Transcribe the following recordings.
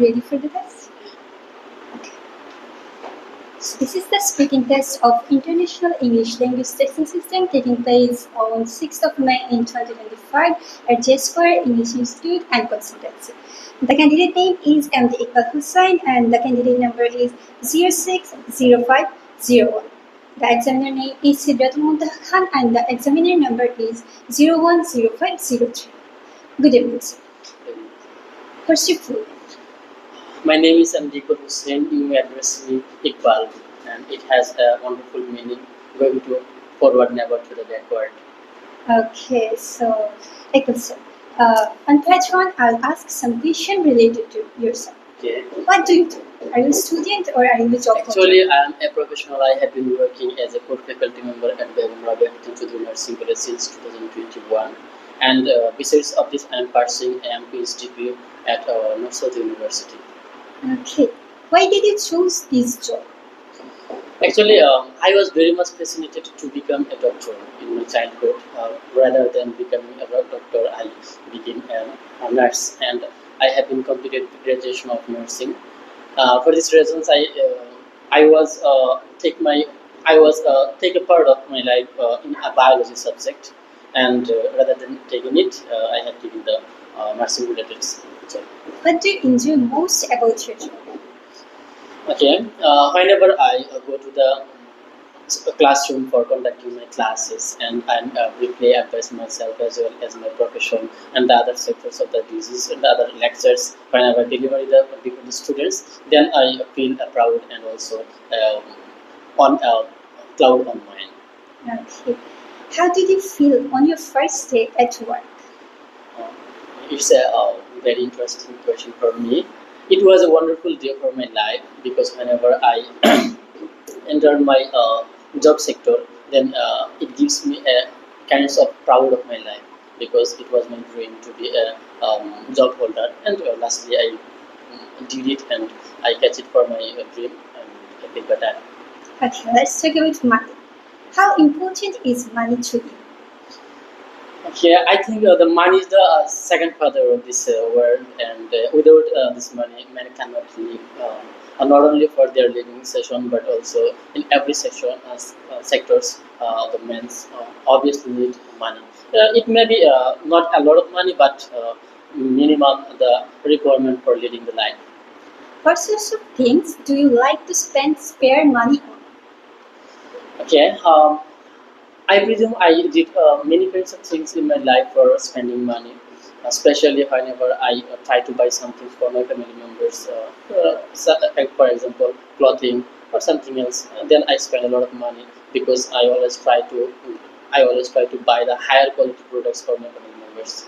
ready for the test? Okay. So this is the speaking test of International English Language Testing System taking place on 6th of May in 2025 at J Square English Institute and Consultancy. The candidate name is MD Iqbal Hussain and the candidate number is 060501. The examiner name is Sidratul Muntaha Khan and the examiner number is 010503. Good evening, sir. What's your full name? My name is MD Iqbal Hussain. You may address me Iqbal, and it has a wonderful meaning, going to forward, never to the backward. Okay, so Iqbal sir, on page 1, I'll ask some question related to yourself. Okay. What do you do? Are you a student or are you a job? Actually, I am a professional. I have been working as a core faculty member at Begum Rabia Institute of Nursing College since 2021. And besides of this, I am pursuing a PhD at North University. Okay. Why did you choose this job? Actually, I was very much fascinated to become a doctor in my childhood. Rather than becoming a doctor, I became a nurse, and I have been completed graduation of nursing. For these reasons, I was take a part of my life in a biology subject, and rather than taking it, I have taken the nursing related subject. What do you enjoy most about your job? Okay, whenever I go to the classroom for conducting my classes, and I briefly advise myself as well as my profession and the other sectors of the disease and the other lectures, whenever I deliver before the students, then I feel proud and also on a cloud on mind. Okay. How did you feel on your first day at work? It's a very interesting question for me. It was a wonderful day for my life because whenever I enter my job sector, then it gives me a kind of proud of my life because it was my dream to be a job holder, and lastly I did it and I catch it for my dream, and I feel better. Okay, let's talk about money. How important is money to you? Okay, I think the money is the second father of this world, and without this money, many cannot live. Not only for their living session, but also in every section, sectors, the men's obviously need money. It may be not a lot of money, but minimum the requirement for living the life. What sorts of things do you like to spend spare money on? Okay, I presume I did many kinds of things in my life for spending money, especially whenever I try to buy something for my family members, for example, clothing or something else. Then I spend a lot of money because I always try to buy the higher quality products for my family members.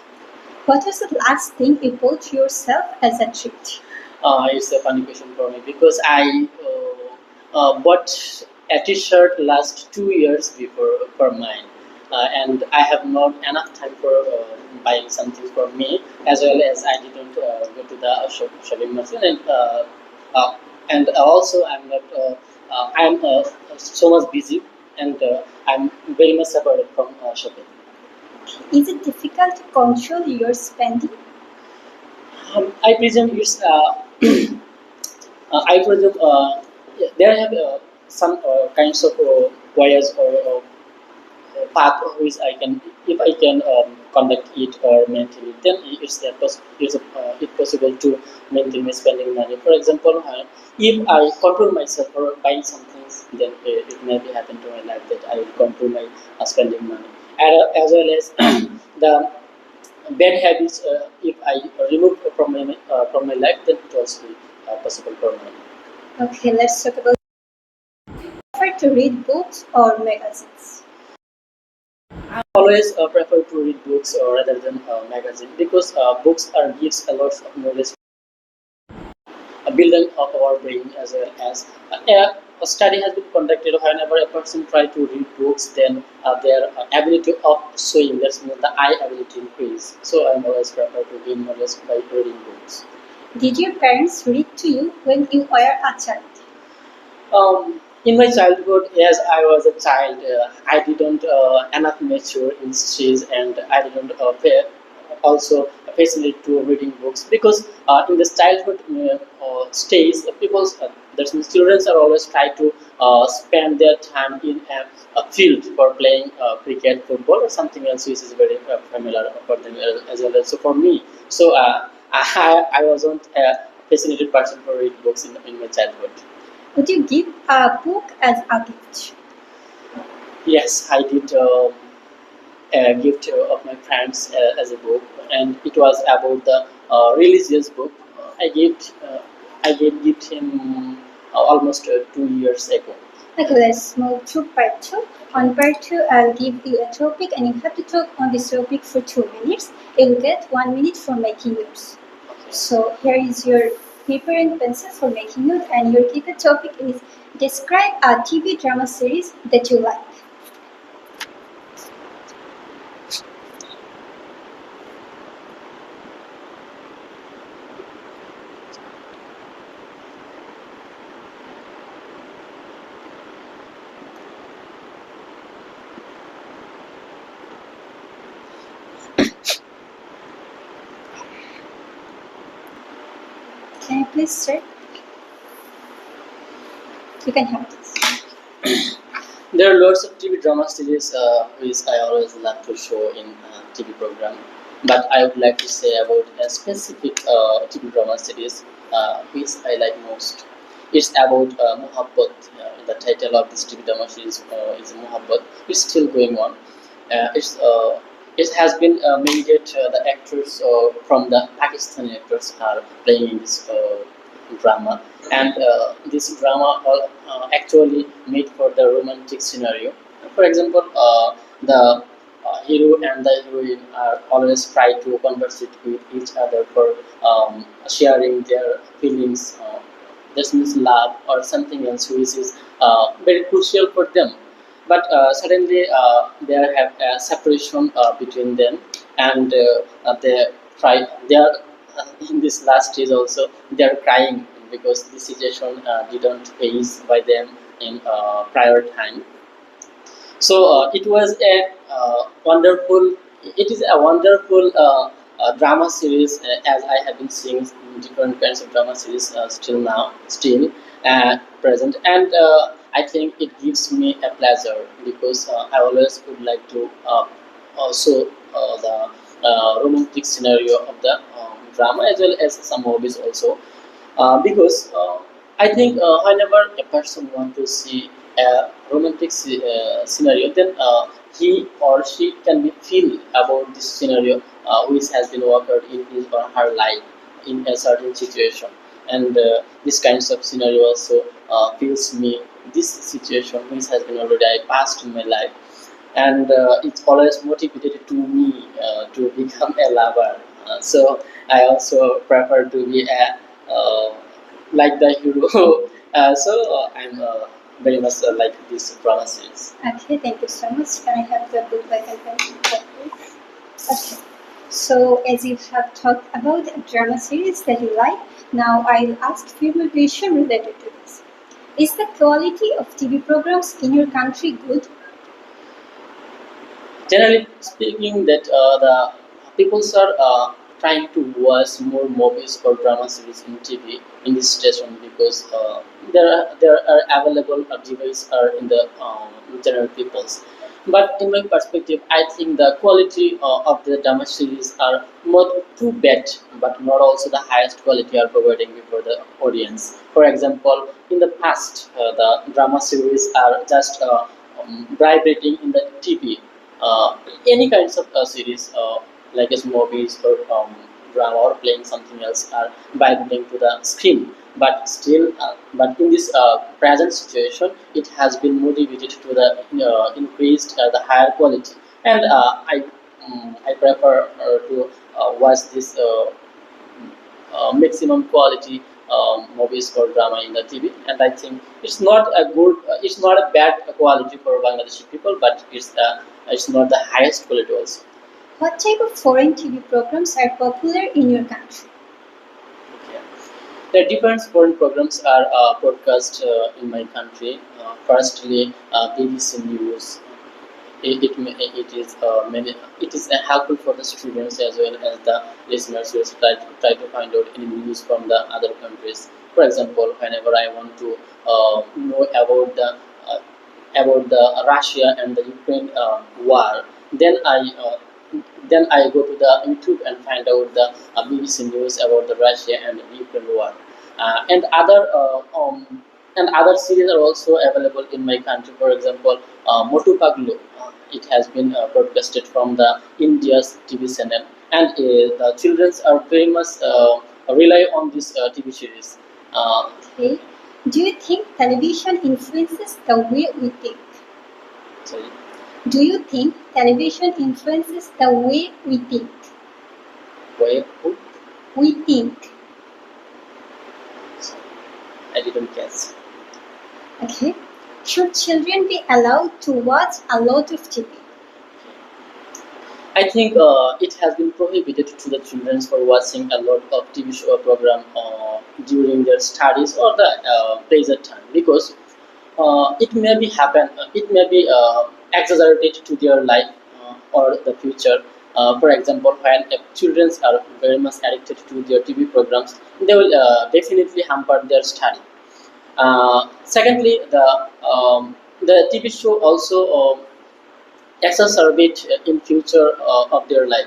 What was the last thing you bought yourself as a treat? It's a funny question for me because I bought a T-shirt last 2 years before for mine, and I have not enough time for buying something for me, as well as I didn't go to the shopping machine, and also I'm not I'm so much busy, and I'm very much separated from shopping. Is it difficult to control your spending? I presume it's I presume there have some kinds of wires or path which I can, if I can conduct it or maintain it, then it's possible to maintain my spending money. For example, if I control myself for buying some things, then it may be happen to my life that I will control my spending money, and, as well as the bad habits. If I remove from my life, then it also be possible for me. Okay, let's talk about prefer to read books or magazines. Always prefer to read books rather than magazine because books are gives a lot of knowledge, a building of our brain, as well as a study has been conducted. Whenever a person try to read books, then their ability of showing, that's means the eye ability increase. So I always prefer to gain knowledge by reading books. Did your parents read to you when you were a child? In my childhood, yes, I was a child. I didn't enough mature in stage, and I didn't pay also fascinated to reading books because in this childhood stage, people, that means children are always try to spend their time in a field for playing cricket, football, or something else which is very familiar for them as well. So for me, so I wasn't a fascinated person for reading books in my childhood. Would you give a book as a gift? Yes, I did a gift of my friends as a book, and it was about the religious book. I gave gift him almost 2 years ago. Okay, let's move to part two. On part two, I'll give you a topic and you have to talk on this topic for 2 minutes. You will get 1 minute for making notes. Okay. So here is your paper and pencil for making note, and your given topic is describe a TV drama series that you like. Can you please start? You can have this. There are lots of TV drama series which I always love to show in TV program, but I would like to say about a specific TV drama series which I like most. It's about Muhabbat. The title of this TV drama series is Muhabbat. It's still going on. It has been made it the actors from the Pakistani actors are playing in this drama, and this drama actually made for the romantic scenario. For example, the hero and the heroine are always try to converse with each other for sharing their feelings. This means love or something else which is very crucial for them. But suddenly there have a separation between them, and they try. They are in this last stage also. They are crying because the situation didn't face by them in prior time. So it was a wonderful. It is a wonderful drama series, as I have been seeing different kinds of drama series still now, still present, and I think it gives me a pleasure because I always would like to also the romantic scenario of the drama as well as some movies also, because I think whenever a person wants to see a romantic scenario, then he or she can be feel about this scenario which has been worked out in his or her life in a certain situation, and this kinds of scenario also feels me this situation which has been already I passed in my life, and it's always motivated to me to become a lover. So I also prefer to be a like the hero. I'm very much like this drama series. Okay, thank you so much. Can I have the book like I can please? Okay. So as you have talked about a drama series that you like, now I'll ask few more questions related to this. Is the quality of TV programs in your country good? Generally speaking, that the people are trying to watch more movies or drama series in TV in this station because there are available devices are in the general peoples. But in my perspective, I think the quality of the drama series are not too bad, but not also the highest quality are providing before the audience. For example, in the past, the drama series are just vibrating in the TV, any kinds of series like as movies or drama or playing something else are vibrating to the screen, but still but in this present situation it has been motivated to the increased the higher quality, and I prefer to watch this maximum quality movies or drama in the TV, and I think it's not a good, it's not a bad quality for Bangladeshi people, but it's not the highest quality also. What type of foreign TV programs are popular in your country? Okay. The different foreign programs are broadcast in my country. Firstly, BBC News. it is helpful for the students as well as the listeners who try to find out any news from the other countries. For example, whenever I want to know uh, about the Russia and the Ukraine war, then I go to the YouTube and find out the BBC news about the Russia and Ukraine war, and other series are also available in my country. For example, Motu Paglu. It has been broadcasted from the India's TV channel, and the children are very much rely on this TV series. Uh, Okay. Do you think television influences the way we think? Sorry. Do you think television influences the way we think? Why? We think. I didn't catch. Okay. Should children be allowed to watch a lot of TV? I think it has been prohibited to the children for watching a lot of TV show program during their studies or the leisure time, because it may be exaggerated to their life or the future. For example, when children are very much addicted to their TV programs, they will definitely hamper their study. Secondly, the TV show also exacerbate in future of their life.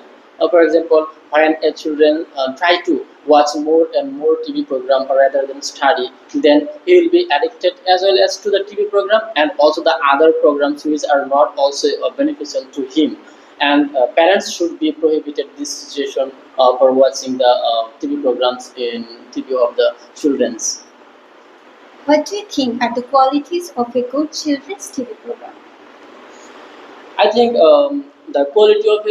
For example, when children try to watch more and more TV program rather than study, then he will be addicted as well as to the TV program and also the other programs which are not also beneficial to him. And parents should be prohibited this situation for watching the TV programs in TV of the children's. What do you think are the qualities of a good children's TV program? I think the quality of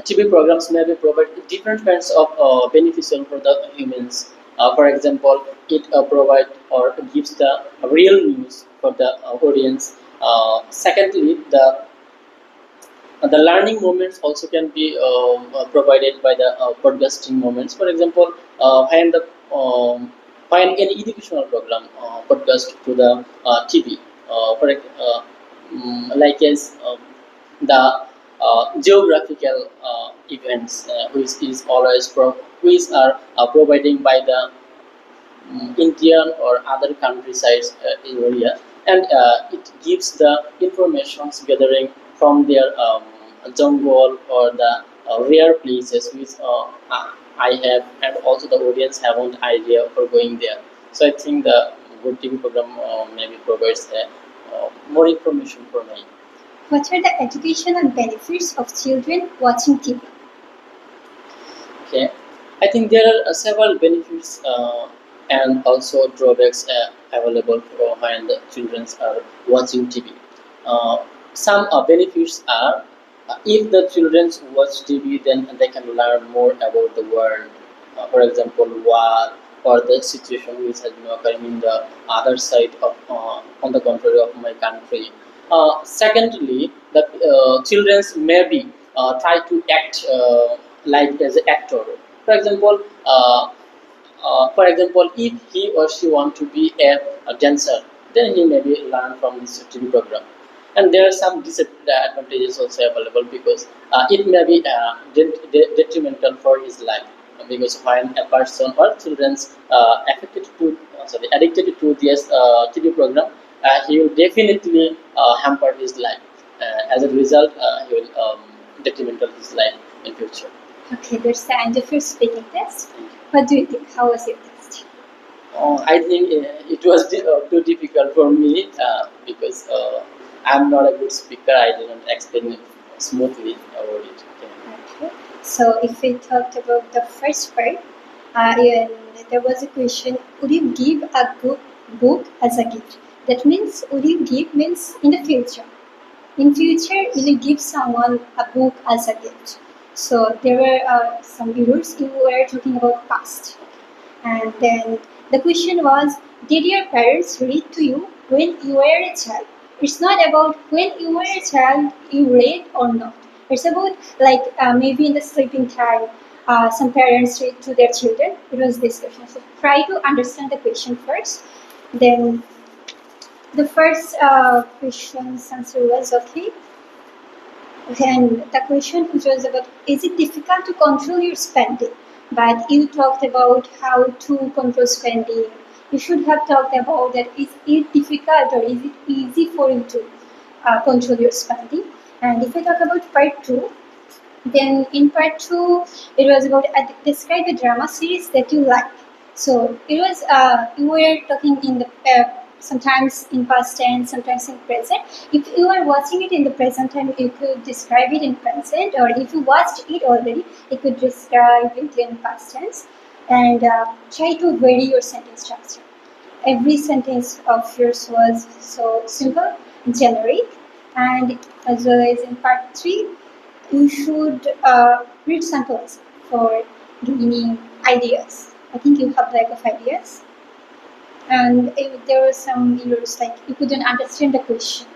TV programs may be provide different kinds of beneficial for the humans. For example, it provide or gives the real news for the audience. Secondly, the learning moments also can be provided by the broadcasting moments. For example, when any educational program broadcast to the TV, like as the geographical events, which are providing by the Indian or other countrysides area, and it gives the informations gathering from their jungle or the rare places which I have, and also the audience haven't idea for going there. So I think the good TV program maybe provides more information for me. What are the educational benefits of children watching TV? Okay, I think there are several benefits and also drawbacks available for when the children are watching TV. Some benefits are if the children watch TV, then they can learn more about the world. For example, war or the situation which has been occurring in the other side of, on the contrary of my country. Secondly, the children maybe try to act like as an actor. For example, if he or she want to be a dancer, then he maybe learn from this TV program. And there are some disadvantages also available, because it may be detrimental for his life, because when a person or children addicted to this TV program, he will definitely hamper his life. As a result, he will detrimental his life in future. Okay, there's the end of your speaking test. What do you think? How was your test? I think it was too difficult for me because I'm not a good speaker. I didn't explain it smoothly about it. Okay. So if we talked about the first part, and there was a question: would you give a good book as a gift? That means, would you give means in the future. In future, will you give someone a book as a gift? So there were some errors. You were talking about past. And then the question was, did your parents read to you when you were a child? It's not about when you were a child you read or not. It's about like maybe in the sleeping time, some parents read to their children. It was this question. So try to understand the question first. Then the first question's answer was okay. And the question which was about, is it difficult to control your spending? But you talked about how to control spending. You should have talked about that, is it difficult or is it easy for you to control your spending? And if I talk about part two, then in part two, it was about describe a drama series that you like. So it was you were talking in the sometimes in past tense, sometimes in present. If you are watching it in the present time, you could describe it in present, or if you watched it already, you could describe it in past tense. And try to vary your sentence structure. Every sentence of yours was so simple, generic, and as well as in part three, you should read samples for gaining ideas. I think you have lack of ideas, and if there were some errors like you couldn't understand the question.